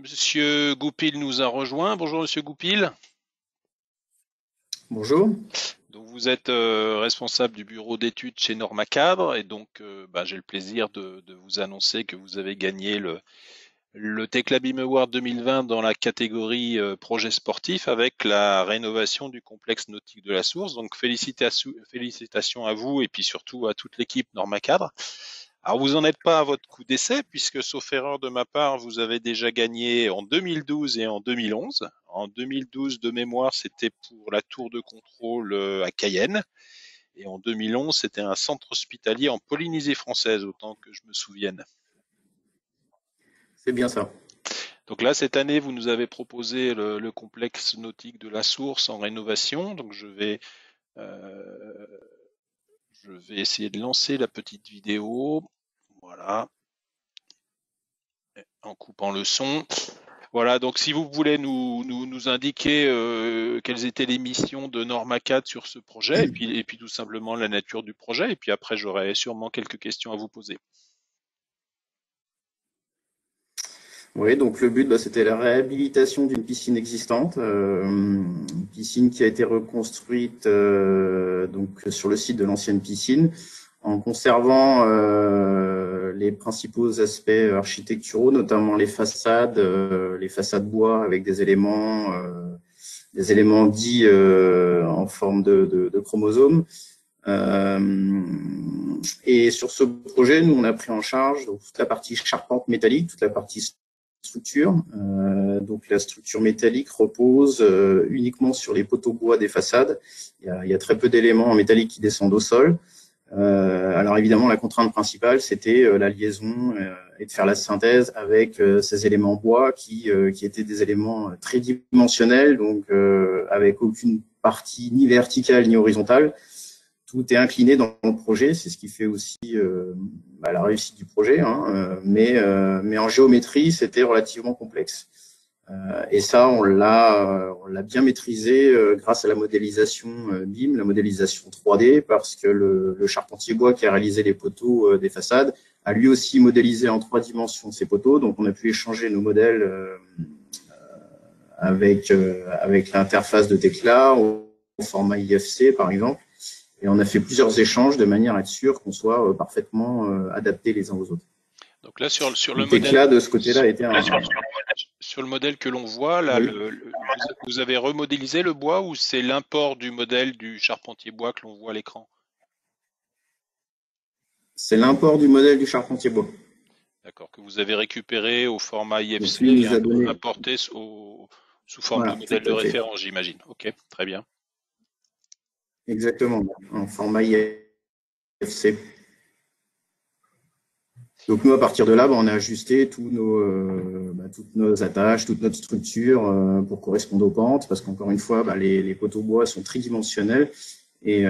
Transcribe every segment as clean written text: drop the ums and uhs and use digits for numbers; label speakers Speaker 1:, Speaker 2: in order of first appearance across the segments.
Speaker 1: Monsieur Goupil nous a rejoint. Bonjour Monsieur Goupil.
Speaker 2: Bonjour.
Speaker 1: Donc vous êtes responsable du bureau d'études chez Normacadre et donc j'ai le plaisir de vous annoncer que vous avez gagné le Techlabim Award 2020 dans la catégorie projet sportif avec la rénovation du complexe nautique de la Source. Donc félicitations à vous et puis surtout à toute l'équipe Normacadre. Alors vous n'en êtes pas à votre coup d'essai puisque sauf erreur de ma part, vous avez déjà gagné en 2012 et en 2011. En 2012 de mémoire, c'était pour la tour de contrôle à Cayenne et en 2011, c'était un centre hospitalier en Polynésie française autant que je me souvienne.
Speaker 2: C'est bien ça.
Speaker 1: Donc là, cette année, vous nous avez proposé le complexe nautique de la Source en rénovation. Donc euh, je vais essayer de lancer la petite vidéo. Voilà, en coupant le son. Voilà, donc si vous voulez nous indiquer quelles étaient les missions de Normacad sur ce projet, et puis tout simplement la nature du projet, et puis après j'aurai sûrement quelques questions à vous poser.
Speaker 2: Oui, donc le but, c'était la réhabilitation d'une piscine existante, une piscine qui a été reconstruite donc sur le site de l'ancienne piscine, en conservant les principaux aspects architecturaux, notamment les façades bois avec des éléments dits en forme de chromosomes. Et sur ce projet, nous, on a pris en charge donc, toute la partie charpente métallique, toute la partie structure. Donc la structure métallique repose uniquement sur les poteaux bois des façades. Il y a très peu d'éléments en métallique qui descendent au sol. Alors évidemment, la contrainte principale, c'était la liaison et de faire la synthèse avec ces éléments bois qui étaient des éléments tridimensionnels, donc avec aucune partie ni verticale ni horizontale. Tout est incliné dans le projet, c'est ce qui fait aussi la réussite du projet, hein, mais en géométrie, c'était relativement complexe. Et ça, on l'a bien maîtrisé grâce à la modélisation BIM, la modélisation 3D, parce que le charpentier bois qui a réalisé les poteaux des façades a lui aussi modélisé en 3 dimensions ces poteaux, donc on a pu échanger nos modèles avec l'interface de Tekla au format IFC par exemple. Et on a fait plusieurs échanges de manière à être sûr qu'on soit parfaitement adaptés les uns aux autres.
Speaker 1: Donc là sur le
Speaker 2: Donc
Speaker 1: modèle
Speaker 2: Tekla de ce côté-là a été
Speaker 1: sur le modèle que l'on voit là,
Speaker 2: oui,
Speaker 1: vous avez remodélisé le bois ou c'est l'import du modèle du charpentier bois que l'on voit à l'écran?
Speaker 2: c'est l'import du modèle du charpentier bois.
Speaker 1: D'accord, que vous avez récupéré au format
Speaker 2: Donc lui
Speaker 1: IFC et
Speaker 2: nous a donné,
Speaker 1: importé sous forme de
Speaker 2: voilà, tout
Speaker 1: modèle de
Speaker 2: à fait,
Speaker 1: référence, j'imagine. Ok, très bien.
Speaker 2: exactement, en format IFC. Donc nous, à partir de là, on a ajusté toutes nos attaches, toute notre structure pour correspondre aux pentes, parce qu'encore une fois, les poteaux bois sont tridimensionnels et,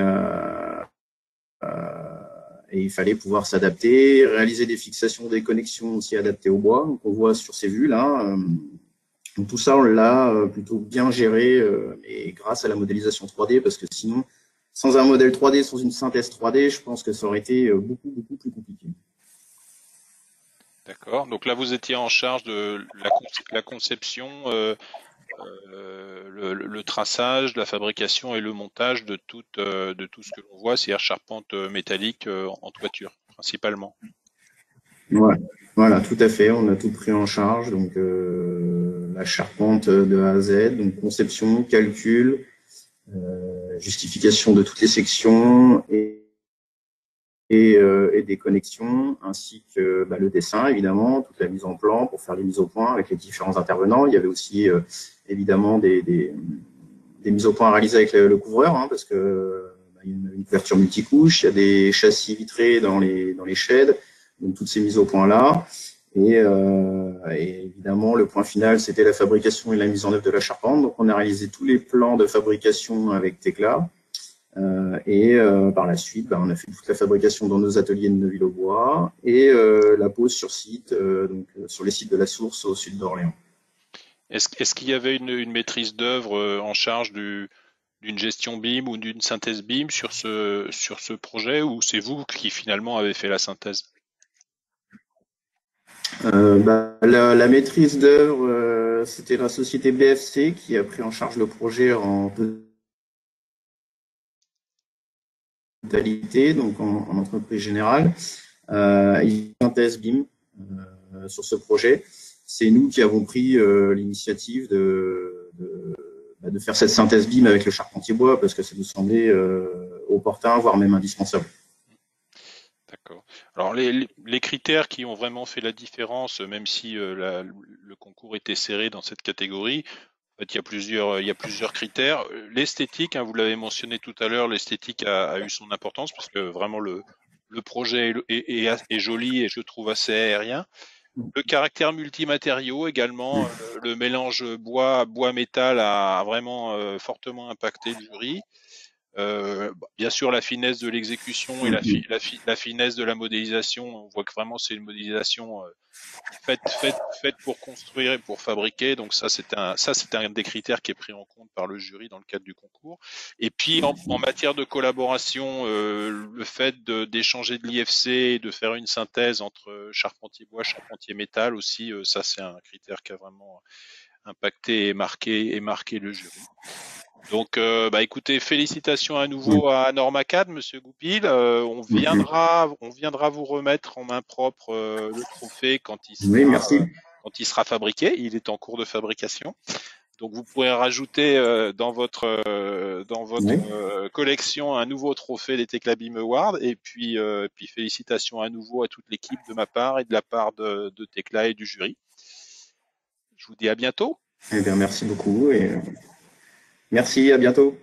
Speaker 2: et il fallait pouvoir s'adapter, réaliser des fixations, des connexions aussi adaptées au bois. Donc on voit sur ces vues là. Donc tout ça, on l'a plutôt bien géré et grâce à la modélisation 3D, parce que sinon, sans un modèle 3D, sans une synthèse 3D, je pense que ça aurait été beaucoup plus compliqué.
Speaker 1: D'accord. Donc là, vous étiez en charge de la conception, le traçage, la fabrication et le montage de tout ce que l'on voit, c'est-à-dire charpente métallique en toiture, principalement.
Speaker 2: Ouais. Voilà, tout à fait. On a tout pris en charge, donc la charpente de A à Z, donc conception, calcul, justification de toutes les sections et des connexions, ainsi que le dessin, évidemment, toute la mise en plan pour faire les mises au point avec les différents intervenants. Il y avait aussi évidemment des mises au point à réaliser avec le couvreur, hein, parce que il y a une couverture multicouche, il y a des châssis vitrés dans les sheds, donc toutes ces mises au point là. Et évidemment, le point final, c'était la fabrication et la mise en œuvre de la charpente. Donc, on a réalisé tous les plans de fabrication avec Tekla. Par la suite, on a fait toute la fabrication dans nos ateliers de Neuville-aux-Bois et la pose sur site, sur les sites de la Source au sud d'Orléans.
Speaker 1: Est-ce qu'il y avait une maîtrise d'œuvre en charge d'une gestion BIM ou d'une synthèse BIM sur ce projet ou c'est vous qui finalement avez fait la synthèse?
Speaker 2: La maîtrise d'œuvre, c'était la société BFC qui a pris en charge le projet en totalité, donc en entreprise générale. Il y a un test BIM sur ce projet. C'est nous qui avons pris l'initiative de faire cette synthèse BIM avec le charpentier bois parce que ça nous semblait opportun, voire même indispensable.
Speaker 1: D'accord. Alors les critères qui ont vraiment fait la différence, même si le concours était serré dans cette catégorie, en fait, il y a plusieurs critères. L'esthétique, hein, vous l'avez mentionné tout à l'heure, l'esthétique a eu son importance parce que vraiment le projet est joli et je trouve assez aérien. Le caractère multimatériaux également, le mélange bois-métal a vraiment fortement impacté le jury. Bien sûr, la finesse de l'exécution et la finesse de la modélisation, on voit que vraiment c'est une modélisation faite pour construire et pour fabriquer. Donc ça c'est un des critères qui est pris en compte par le jury dans le cadre du concours. Et puis en matière de collaboration, le fait d'échanger de l'IFC et de faire une synthèse entre charpentier bois, charpentier métal aussi, ça c'est un critère qui a vraiment impacté et marqué le jury. Donc, écoutez, félicitations à nouveau à Normacad, Monsieur Goupil. On viendra vous remettre en main propre le trophée
Speaker 2: Oui, merci.
Speaker 1: quand il sera fabriqué. Il est en cours de fabrication. Donc, vous pourrez rajouter dans votre
Speaker 2: Oui.
Speaker 1: collection un nouveau trophée des Tecla BIM Awards. Et puis félicitations à nouveau à toute l'équipe de ma part et de la part de Tecla et du jury. Je vous dis à bientôt.
Speaker 2: Eh bien, merci beaucoup et merci, à bientôt.